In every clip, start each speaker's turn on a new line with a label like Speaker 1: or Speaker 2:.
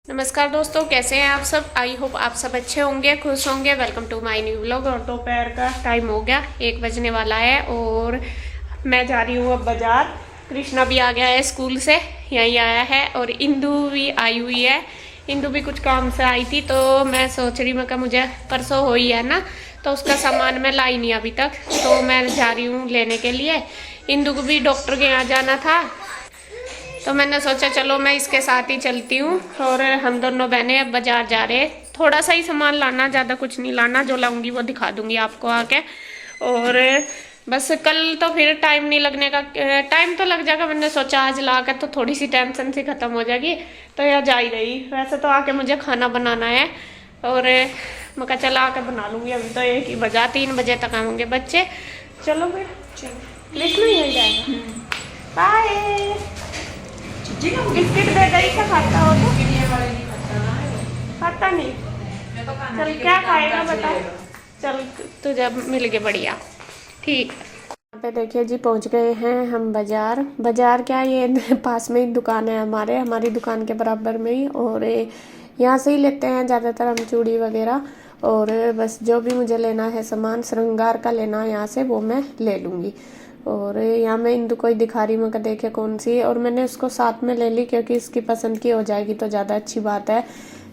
Speaker 1: नमस्कार दोस्तों, कैसे हैं आप सब। आई होप आप सब अच्छे होंगे, खुश होंगे। Welcome to my new vlog. और दोपहर का टाइम हो गया, 1 बजने वाला है और मैं जा रही हूँ अब बाज़ार। कृष्णा भी आ गया है स्कूल से, यहीं आया है और इंदू भी आई हुई है। इंदू भी कुछ काम से आई थी तो मैं सोच रही मैं मुझे परसों हो ही है ना, तो उसका सामान मैं लाई नहीं अभी तक, तो मैं जा रही हूँ लेने के लिए। इंदू को भी डॉक्टर के यहाँ जाना था तो मैंने सोचा चलो मैं इसके साथ ही चलती हूँ और हम दोनों बहनें अब बाजार जा रहे हैं। थोड़ा सा ही सामान लाना, ज़्यादा कुछ नहीं लाना, जो लाऊंगी वो दिखा दूंगी आपको आके। और बस कल तो फिर टाइम नहीं लगने का, टाइम तो लग जाएगा। मैंने सोचा आज ला कर तो थोड़ी सी टेंशन सी खत्म हो जाएगी, तो यह जा ही रही। वैसे तो आके मुझे खाना बनाना है और मैं कहा चला आके बना लूँगी। अभी तो 1 ही बजा, 3 बजे तक आएंगे बच्चे। चलो फिर लिखना ही हो जाएगा। बाय। बिस्किट दे गई क्या खाता हो तो? खाता नहीं। चल क्या खाएगा बता। चल तुझे मिल गया, बढ़िया, ठीक। यहाँ पे देखिए जी, पहुंच गए हैं हम बाजार। बाजार क्या, ये पास में ही दुकान है हमारी दुकान के बराबर में ही, और यहाँ से ही लेते हैं ज़्यादातर हम चूड़ी वगैरह। और बस जो भी मुझे लेना है सामान श्रृंगार का लेना है यहाँ से, वो मैं ले लूँगी। और यहाँ मैं इंदु को ही दिखा रही हूँ कि देखे कौन सी, और मैंने उसको साथ में ले ली क्योंकि इसकी पसंद की हो जाएगी तो ज़्यादा अच्छी बात है।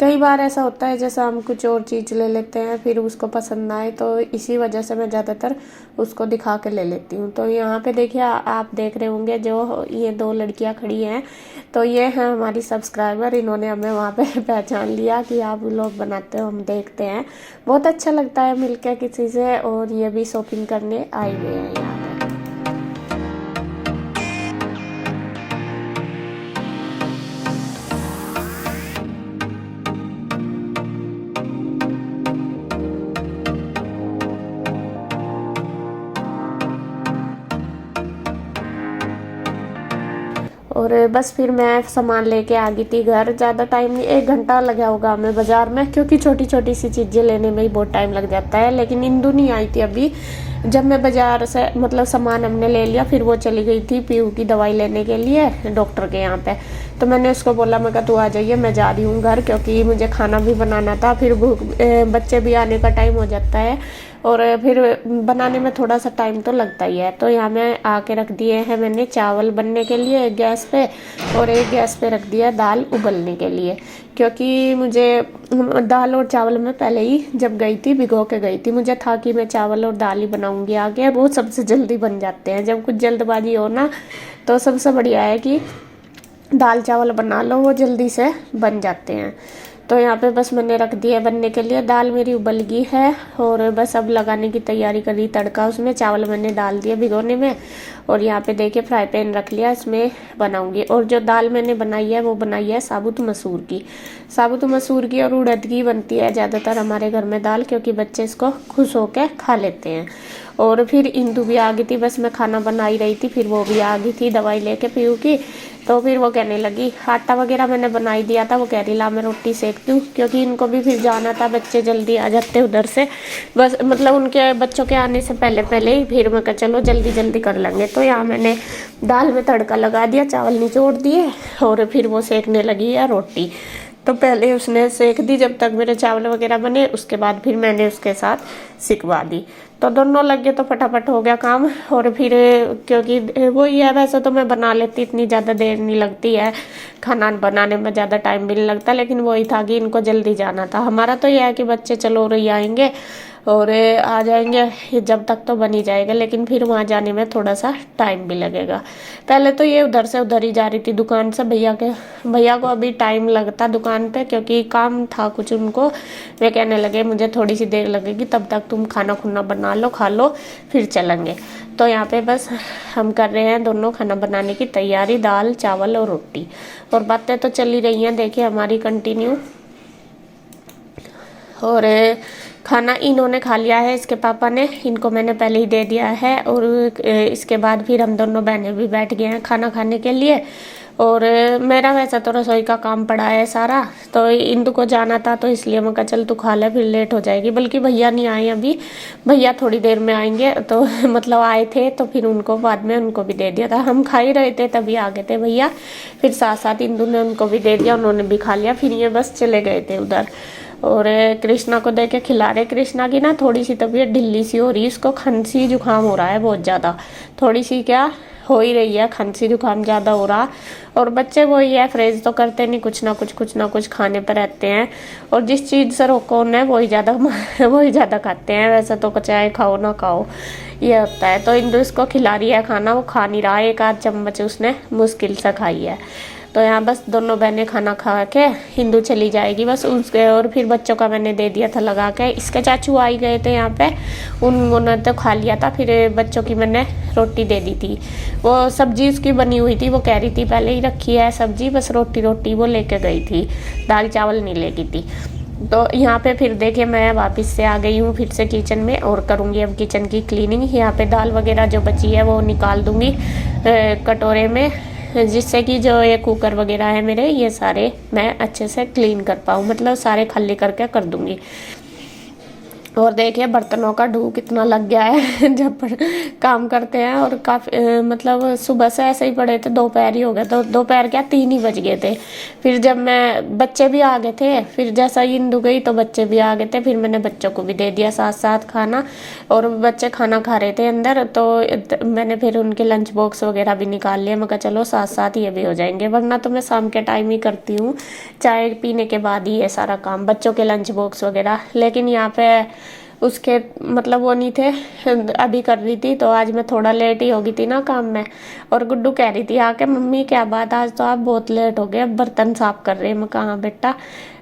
Speaker 1: कई बार ऐसा होता है जैसा हम कुछ और चीज़ ले लेते हैं फिर उसको पसंद ना आए, तो इसी वजह से मैं ज़्यादातर उसको दिखा के ले लेती हूँ। तो यहाँ पे देखिए, आप देख रहे होंगे जो ये 2 लड़कियाँ खड़ी हैं, तो ये हैं हमारी सब्सक्राइबर। इन्होंने हमें वहाँ पे पहचान लिया कि आप लोग बनाते हो, हम देखते हैं। बहुत अच्छा लगता है मिलकर किसी से, और ये भी शॉपिंग करने आए हुए हैं यहाँ पे। और बस फिर मैं सामान लेके आ गई थी घर। ज़्यादा टाइम नहीं, 1 घंटा लगा होगा हमें बाज़ार में, क्योंकि छोटी छोटी सी चीज़ें लेने में ही बहुत टाइम लग जाता है। लेकिन इंदु नहीं आई थी अभी। जब मैं बाज़ार से मतलब सामान हमने ले लिया, फिर वो चली गई थी पीयू की दवाई लेने के लिए डॉक्टर के यहाँ पे। तो मैंने उसको बोला, मैं कहा तू आ जाइए, मैं जा रही हूँ घर, क्योंकि मुझे खाना भी बनाना था। फिर बच्चे भी आने का टाइम हो जाता है और फिर बनाने में थोड़ा सा टाइम तो लगता ही है। तो यहाँ में आके रख दिए हैं मैंने चावल बनने के लिए गैस पे, और एक गैस पे रख दिया दाल उबलने के लिए, क्योंकि मुझे दाल और चावल में पहले ही जब गई थी भिगो के गई थी। मुझे था कि मैं चावल और दाल ही बनाऊंगी आगे, वो सबसे जल्दी बन जाते हैं। जब कुछ जल्दबाजी हो ना, तो सबसे बढ़िया है कि दाल चावल बना लो, वो जल्दी से बन जाते हैं। तो यहाँ पे बस मैंने रख दिया बनने के लिए। दाल मेरी उबल गई है और बस अब लगाने की तैयारी करी तड़का उसमें। चावल मैंने डाल दिया भिगोने में, और यहाँ पे देखिए फ्राई पैन रख लिया, इसमें बनाऊंगी। और जो दाल मैंने बनाई है वो बनाई है साबुत मसूर की। साबुत मसूर की और उड़द की बनती है ज़्यादातर हमारे घर में दाल, क्योंकि बच्चे इसको खुश होकर खा लेते हैं। और फिर इंदु भी आ गई थी, बस मैं खाना बना ही रही थी, फिर वो भी आ गई थी दवाई लेके पीयू की। तो फिर वो कहने लगी, आटा वगैरह मैंने बना ही दिया था, वो कह रही ला मैं रोटी सेक दूँ, क्योंकि इनको भी फिर जाना था, बच्चे जल्दी आ जाते उधर से, बस मतलब उनके बच्चों के आने से पहले पहले ही। फिर मैं कहा चलो जल्दी जल्दी कर लेंगे। तो यहाँ मैंने दाल में तड़का लगा दिया, चावल निचोड़ दिए, और फिर वो सेकने लगी है रोटी। तो पहले उसने सेक दी जब तक मेरे चावल वगैरह बने, उसके बाद फिर मैंने उसके साथ सिकवा दी। तो दोनों लग गए तो फटाफट हो गया काम। और फिर क्योंकि वो ही है, वैसे तो मैं बना लेती, इतनी ज़्यादा देर नहीं लगती है खाना बनाने में, ज़्यादा टाइम भी नहीं लगता। लेकिन वही था कि इनको जल्दी जाना था। हमारा तो यह है कि बच्चे चलो रही आएंगे और आ जाएंगे, जब तक तो बन ही जाएगा, लेकिन फिर वहाँ जाने में थोड़ा सा टाइम भी लगेगा। पहले तो ये उधर से उधर ही जा रही थी दुकान से। भैया को अभी टाइम लगता दुकान पे, क्योंकि काम था कुछ उनको। वे कहने लगे मुझे थोड़ी सी देर लगेगी, तब तक तुम खाना खुना बना लो, खा लो, फिर चलेंगे। तो यहाँ पे बस हम कर रहे हैं दोनों खाना बनाने की तैयारी, दाल चावल और रोटी। और बातें तो चली रही हैं देखिए हमारी कंटिन्यू। और खाना इन्होंने खा लिया है, इसके पापा ने, इनको मैंने पहले ही दे दिया है। और इसके बाद फिर हम दोनों बहनें भी बैठ गए हैं खाना खाने के लिए। और मेरा वैसा तो रसोई का काम पड़ा है सारा, तो इंदु को जाना था तो इसलिए मैं कहा चल तू खा ले, फिर लेट हो जाएगी। बल्कि भैया नहीं आए अभी, भैया थोड़ी देर में आएंगे, तो मतलब आए थे तो फिर उनको बाद में उनको भी दे दिया था। हम खा ही रहे थे तभी आ गए थे भैया, फिर साथ साथ इंदु ने उनको भी दे दिया, उन्होंने भी खा लिया। फिर ये बस चले गए थे उधर। और कृष्णा को दे के खिला रहे। कृष्णा की ना थोड़ी सी तबीयत ढिल्ली सी हो रही है, उसको खांसी जुकाम हो रहा है बहुत ज़्यादा, थोड़ी सी क्या हो ही रही है, खांसी जुकाम ज़्यादा हो रहा। और बच्चे वही है, फ्रेज तो करते नहीं, कुछ ना कुछ खाने पर रहते हैं। और जिस चीज़ से रोको उन्हें वही ज़्यादा खाते हैं। वैसे तो चाहे खाओ ना खाओ ये होता है। तो इंदु इसको खिला रही है खाना, वो खा नहीं रहा, एक आध चम्मच उसने मुश्किल से खाई है। तो यहाँ बस दोनों बहनें खाना खा के हिंदू चली जाएगी बस उसके। और फिर बच्चों का मैंने दे दिया था लगा के। इसके चाचू आ ही गए थे यहाँ पे, उन्होंने तो खा लिया था। फिर बच्चों की मैंने रोटी दे दी थी, वो सब्जी उसकी बनी हुई थी, वो कह रही थी पहले ही रखी है सब्जी, बस रोटी वो लेके गई थी, दाल चावल नहीं लेगी थी। तो यहाँ पे फिर देखिए मैं वापस से आ गई हूँ फिर से किचन में, और करूँगी अब किचन की क्लीनिंग। यहाँ पे दाल वगैरह जो बची है वो निकाल दूँगी कटोरे में, जिससे कि जो ये कुकर वगैरह है मेरे, ये सारे मैं अच्छे से क्लीन कर पाऊँ, मतलब सारे खाली करके कर दूँगी। और देखिए बर्तनों का ढू कितना लग गया है जब काम करते हैं। और काफ़ी मतलब सुबह से ऐसे ही पड़े थे, दोपहर ही हो गया, तो दोपहर क्या 3 ही बज गए थे। फिर जब मैं बच्चे भी आ गए थे, फिर जैसा ही इंदु गई तो बच्चे भी आ गए थे, फिर मैंने बच्चों को भी दे दिया साथ साथ खाना। और बच्चे खाना खा रहे थे अंदर, तो मैंने फिर उनके लंच बॉक्स वगैरह भी निकाल लिया। मैं कहा चलो साथ साथ ये भी हो जाएंगे, वरना तो मैं शाम के टाइम ही करती हूँ, चाय पीने के बाद ही ये सारा काम, बच्चों के लंच बॉक्स वगैरह। लेकिन यहाँ पे उसके मतलब वो नहीं थे, अभी कर रही थी, तो आज मैं थोड़ा लेट ही हो गई थी ना काम में। और गुड्डू कह रही थी आके मम्मी क्या बात, आज तो आप बहुत लेट हो गए, अब बर्तन साफ कर रहे हैं। मैं कहा बेटा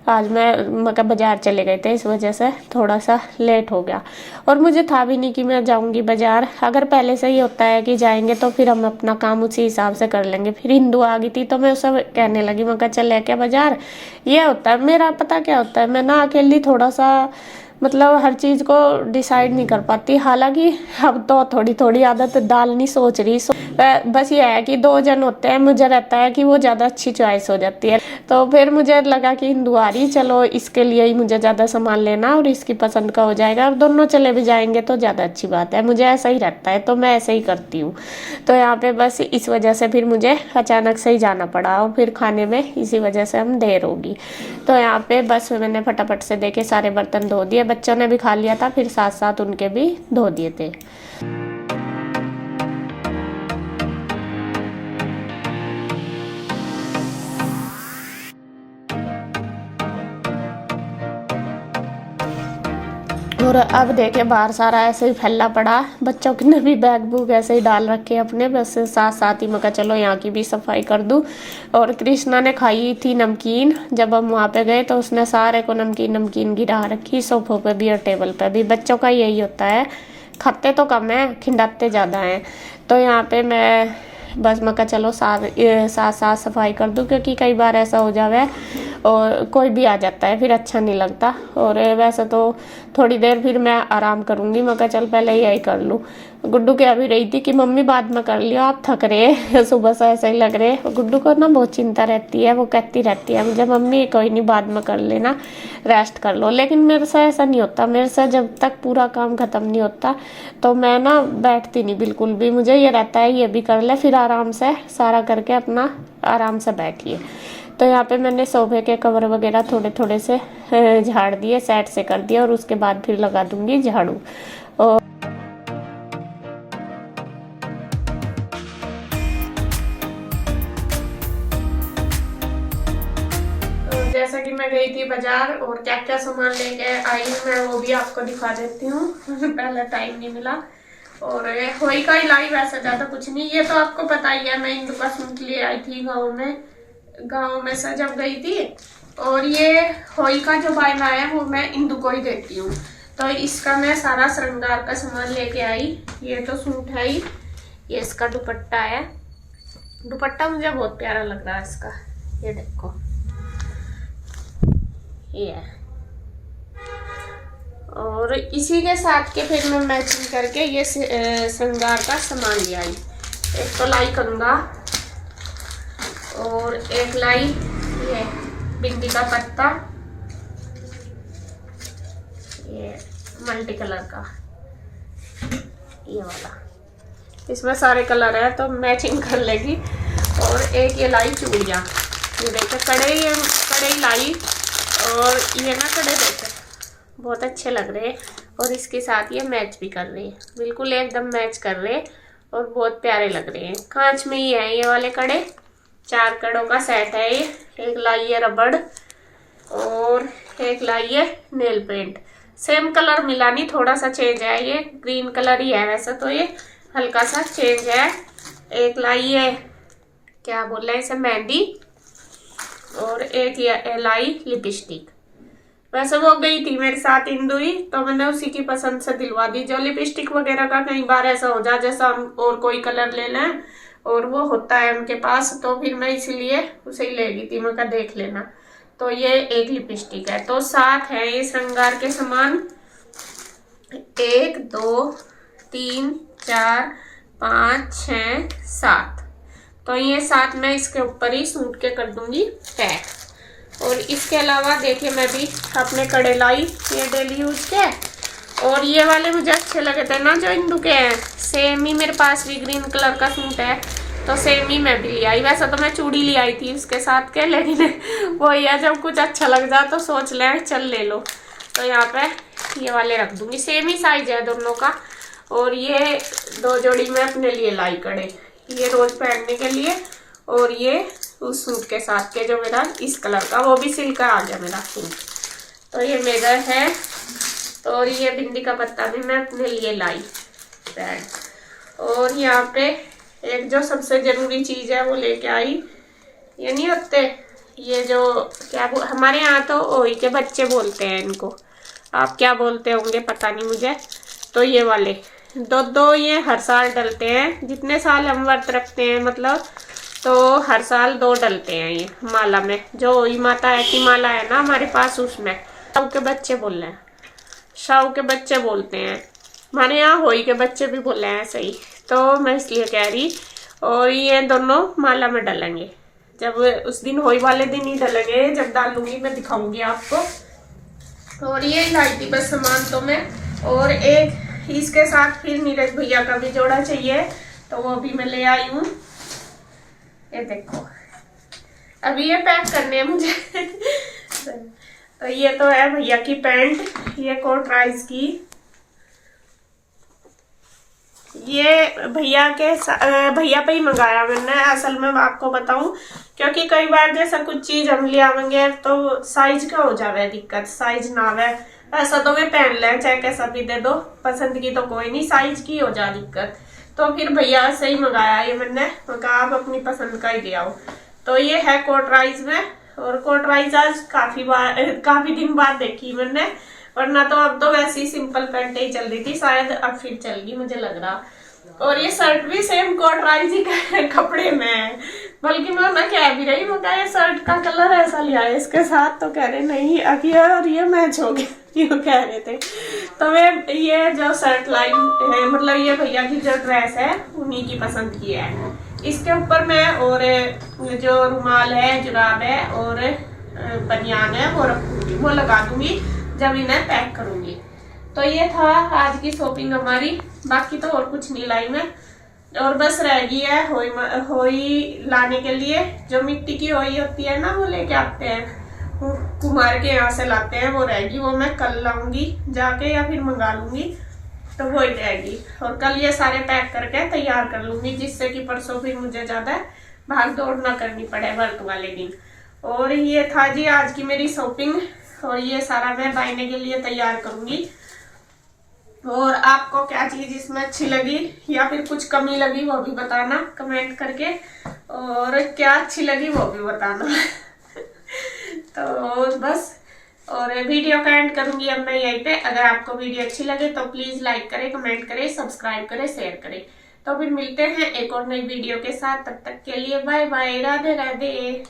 Speaker 1: आज मैं बाजार चले गए थे, इस वजह से थोड़ा सा लेट हो गया। और मुझे था भी नहीं कि मैं जाऊंगी बाजार, अगर पहले से ही होता है कि जाएंगे तो फिर हम अपना काम उसी हिसाब से कर लेंगे। फिर इंदु आ गई थी तो मैं उसे कहने लगी, मैं कहा चल लेके बाजार। ये होता है मेरा, पता क्या होता है, मैं ना अकेली थोड़ा सा मतलब हर चीज़ को डिसाइड नहीं कर पाती। हालांकि अब तो थोड़ी थोड़ी आदत डालनी सोच रही, बस ये है कि 2 जन होते हैं, मुझे रहता है कि वो ज़्यादा अच्छी चॉइस हो जाती है। तो फिर मुझे लगा कि इंदु आ रही, चलो इसके लिए ही मुझे ज़्यादा सामान लेना और इसकी पसंद का हो जाएगा, और दोनों चले भी जाएंगे तो ज़्यादा अच्छी बात है। मुझे ऐसा ही रहता है, तो मैं ऐसे ही करती हूँ। तो यहाँ पे बस इस वजह से फिर मुझे अचानक से ही जाना पड़ा, और फिर खाने में इसी वजह से हम देर होगी। तो यहाँ पे बस मैंने फटाफट से देखे सारे बर्तन धो दिए, बच्चों ने भी खा लिया था, फिर साथ साथ उनके भी धो दिए थे। और अब देखे बाहर सारा ऐसे ही फैला पड़ा, बच्चों ने भी बैग बुग ऐसे ही डाल रखे अपने, बस साथ साथ ही मैं कहा चलो यहाँ की भी सफाई कर दूँ। और कृष्णा ने खाई थी नमकीन, जब हम वहाँ पे गए तो उसने सारे को नमकीन गिरा रखी, सोफों पे भी और टेबल पे भी। बच्चों का यही होता है, खाते तो कम है, खिंडाते ज़्यादा हैं। तो यहाँ पे मैं बस मैं कहा चलो साथ सफाई कर दूँ, क्योंकि कई बार ऐसा हो जावे और कोई भी आ जाता है, फिर अच्छा नहीं लगता। और वैसे तो थोड़ी देर फिर मैं आराम करूँगी, मैं कहा चल पहले यही कर लूँ। गुड्डू कह भी रही थी कि मम्मी बाद में कर लियो, आप थक रहे सुबह से ऐसे ही लग रहे। गुड्डू को ना बहुत चिंता रहती है, वो कहती रहती है मुझे मम्मी कोई नहीं बाद में कर लेना, रेस्ट कर लो। लेकिन मेरे से ऐसा नहीं होता, मेरे से जब तक पूरा काम खत्म नहीं होता तो मैं ना बैठती नहीं बिल्कुल भी। मुझे ये रहता है ये भी कर ले, फिर आराम से सारा करके अपना आराम से बैठिए। तो यहाँ पे मैंने सोफे के कवर वगैरह थोड़े थोड़े से झाड़ दिए, सेट से कर दिया, और उसके बाद फिर लगा दूंगी झाड़ू। और जैसा कि मैं गई थी बाजार और क्या क्या सामान लेके आई हूँ मैं वो भी आपको दिखा देती हूँ पहले टाइम नहीं मिला। और होई का लाई वैसे ज्यादा कुछ नहीं, ये तो आपको पता ही है, मैं इंदु का सूट ले आई थी गाँव में से जब गई थी। और ये होई का जो बायला है वो मैं इंदु को ही देती हूँ, तो इसका मैं सारा श्रृंगार का सामान लेके आई। ये तो सूट है ही, ये इसका दुपट्टा है, दुपट्टा मुझे बहुत प्यारा लग रहा है इसका, ये देखो ये है। और इसी के साथ के फिर मैं मैचिंग करके ये श्रृंगार का सामान ले आई। एक तो लाई करूँगा और एक लाई ये भिंडी का पत्ता, ये मल्टी कलर का ये वाला, इसमें सारे कलर है तो मैचिंग कर लेगी। और एक ये लाई चूड़ियाँ, ये देखो कड़े लाई, और ये ना कड़े देखे बहुत अच्छे लग रहे हैं और इसके साथ ये मैच भी कर रहे हैं, बिल्कुल एकदम मैच कर रहे हैं और बहुत प्यारे लग रहे हैं। कांच में ही है ये वाले कड़े, 4 कड़ों का सेट है ये। एक लाई है रबड़ और एक लाई है नेल पेंट, सेम कलर मिला नहीं, थोड़ा सा चेंज है, ये ग्रीन कलर ही है वैसे तो, ये हल्का सा चेंज है। एक लाई है क्या बोल रहे हैं इसे, मेहंदी, और एक ये लाई लिपस्टिक। वैसे वो गई थी मेरे साथ इंदु ही, तो मैंने उसी की पसंद से दिलवा दी। जो लिपस्टिक वगैरह का कई बार ऐसा हो जाए जैसा हम और कोई कलर ले लें और वो होता है उनके पास, तो फिर मैं इसीलिए उसे ही ले गई थी, मैं कहा देख लेना। तो ये एक लिपस्टिक है, तो 7 है ये श्रृंगार के सामान, 1 2 3 4 5 6 7। तो ये 7 मैं इसके ऊपर ही सूट के कर दूंगी पैक। और इसके अलावा देखिए मैं भी अपने कड़े लाई, ये डेली यूज के, और ये वाले मुझे अच्छे लगे थे ना जो इंदु के हैं, सेम ही मेरे पास भी ग्रीन कलर का सूट है तो सेम ही मैं भी ले आई। वैसे तो मैं चूड़ी ले आई थी उसके साथ के, लेकिन वो ये जब कुछ अच्छा लग जाए तो सोच ले चल ले लो, तो यहाँ पे ये वाले रख दूंगी, सेम ही साइज है दोनों का। और ये 2 जोड़ी मैं अपने लिए लाई कड़े, ये रोज पहनने के लिए, और ये उस सूट के साथ के जो मेरा इस कलर का, वो भी सिल्क का आ गया मेरा सूट, तो ये मेरा है। और ये भिंडी का पत्ता भी मैं अपने लिए लाई पैड। और यहाँ पे एक जो सबसे जरूरी चीज है वो लेके आई, ये नहीं होते ये जो क्या हमारे यहाँ तो ओही के बच्चे बोलते हैं इनको, आप क्या बोलते होंगे पता नहीं मुझे। तो ये वाले 2 ये हर साल डलते हैं, जितने साल हम व्रत रखते हैं मतलब, तो हर साल 2 डलते हैं ये माला में। जो ओही माता है की माला है ना हमारे पास, उसमें शाहू के बच्चे बोल रहे हैं, शाहू के बच्चे बोलते हैं, हमारे यहाँ होई के बच्चे भी बोल रहे हैं सही, तो मैं इसलिए कह रही। और ये दोनों माला में डलेंगे, जब उस दिन होई वाले दिन ही डलेंगे, जब डालूंगी मैं दिखाऊंगी आपको। और ये लाई थी बस सामान तो मैं, और एक इसके साथ फिर नीरज भैया का भी जोड़ा चाहिए तो वो भी मैं ले आई हूँ। ये देखो अभी ये पैक करने हैं मुझे तो ये तो है भैया की पैंट, ये कोटराइज की, ये भैया पे ही मंगाया मैंने। असल में आपको बताऊं, क्योंकि कई बार जैसा कुछ चीज हम ले आवेंगे तो साइज का हो जावे दिक्कत, साइज ना आवे। ऐसा तो वे पहन ले चाहे कैसा भी दे दो, पसंद की तो कोई नहीं, साइज की हो जा दिक्कत। तो फिर भैया से ही मंगाया ये मैंने, कहा आप अपनी पसंद का ही ले आओ। तो ये है कोटराइज में, और कोटराइज आज काफी दिन बाद देखी मैंने, वरना तो अब तो वैसे ही सिंपल पैंट ही चल रही थी, शायद अब फिर चलगी मुझे लग रहा। और ये शर्ट भी सेम कोटराइज ही कपड़े में है, बल्कि मैं ना कह भी रही, मैं ये शर्ट का कलर ऐसा लिया है इसके साथ, तो कह रहे नहीं अभी और ये मैच हो गया, यूँ कह रहे थे। तो मैं ये जो शर्ट लाई है, मतलब ये भैया की जो ड्रेस है उन्हीं की पसंद की है। इसके ऊपर मैं और जो रुमाल है, जुराब है और बनियान है वो रखूंगी, वो लगा दूंगी जब इन्हें पैक करूंगी। तो ये था आज की शॉपिंग हमारी, बाकी तो और कुछ नहीं लाई मैं, और बस रह गई है होई लाने के लिए, जो मिट्टी की होई होती है ना वो लेके आते हैं कुम्हार के यहाँ से लाते हैं, वो रहेगी, वो मैं कल लाऊंगी जाके या फिर मंगा लूंगी, तो वो ही रहेगी। और कल ये सारे पैक करके तैयार कर लूंगी, जिससे कि परसों फिर मुझे ज्यादा भाग दौड़ ना करनी पड़े व्रत वाले दिन। और ये था जी आज की मेरी शॉपिंग, और ये सारा मैं बायने के लिए तैयार करूंगी। और आपको क्या चीज इसमें अच्छी लगी या फिर कुछ कमी लगी वो भी बताना कमेंट करके, और क्या अच्छी लगी वो भी बताना तो बस, और वीडियो का एंड करूंगी अब मैं यहीं पे। अगर आपको वीडियो अच्छी लगे तो प्लीज लाइक करें, कमेंट करें, सब्सक्राइब करें, शेयर करें। तो फिर मिलते हैं एक और नई वीडियो के साथ, तब तक के लिए बाय बाय, राधे राधे।